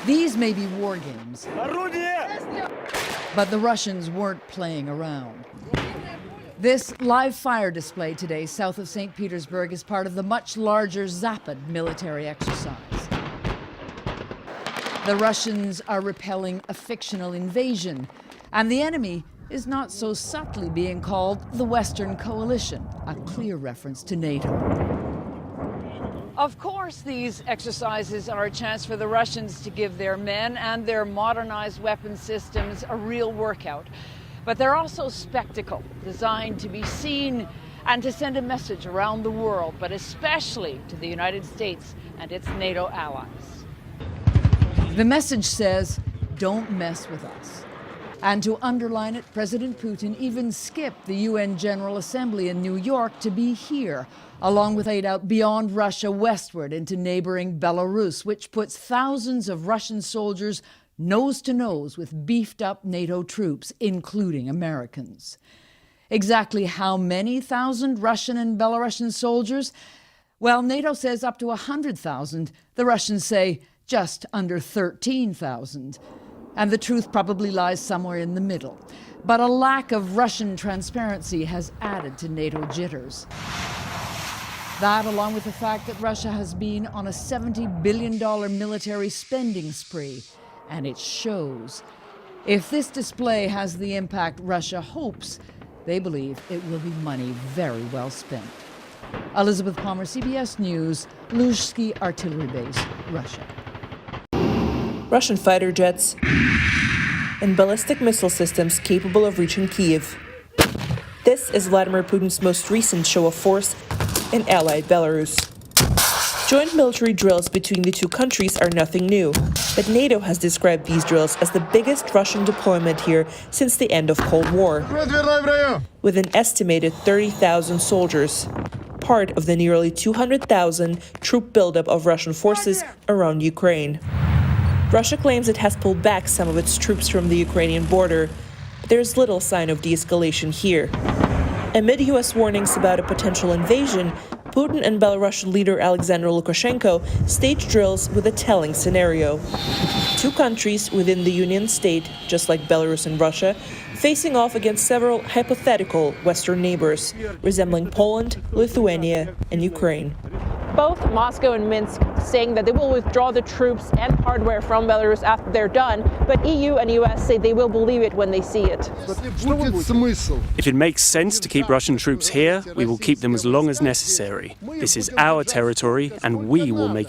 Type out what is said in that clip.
These may be war games, but the Russians weren't playing around. This live fire display today south of St. Petersburg is part of the much larger Zapad military exercise. The Russians are repelling a fictional invasion, and the enemy is not so subtly being called the Western Coalition, a clear reference to NATO. Of course, these exercises are a chance for the Russians to give their men and their modernized weapon systems a real workout. But they're also spectacle, designed to be seen and to send a message around the world, but especially to the United States and its NATO allies. The message says, don't mess with us. And to underline it, President Putin even skipped the UN General Assembly in New York to be here, along with aid out beyond Russia westward into neighboring Belarus, which puts thousands of Russian soldiers nose to nose with beefed up NATO troops, including Americans. Exactly how many thousand Russian and Belarusian soldiers? Well, NATO says up to 100,000. The Russians say just under 13,000. And the truth probably lies somewhere in the middle. But a lack of Russian transparency has added to NATO jitters. That, along with the fact that Russia has been on a $70 billion military spending spree, and it shows. If this display has the impact Russia hopes, they believe it will be money very well spent. Elizabeth Palmer, CBS News, Luzhsky Artillery Base, Russia. Russian fighter jets and ballistic missile systems capable of reaching Kyiv. This is Vladimir Putin's most recent show of force in allied Belarus. Joint military drills between the two countries are nothing new, but NATO has described these drills as the biggest Russian deployment here since the end of Cold War, with an estimated 30,000 soldiers, part of the nearly 200,000 troop buildup of Russian forces around Ukraine. Russia claims it has pulled back some of its troops from the Ukrainian border, but there's little sign of de-escalation here. Amid U.S. warnings about a potential invasion, Putin and Belarusian leader Alexander Lukashenko staged drills with a telling scenario. Two countries within the Union state, just like Belarus and Russia, facing off against several hypothetical Western neighbors, resembling Poland, Lithuania, and Ukraine. Both Moscow and Minsk saying that they will withdraw the troops and hardware from Belarus after they're done, but EU and US say they will believe it when they see it. If it makes sense to keep Russian troops here, we will keep them as long as necessary. This is our territory, and we will make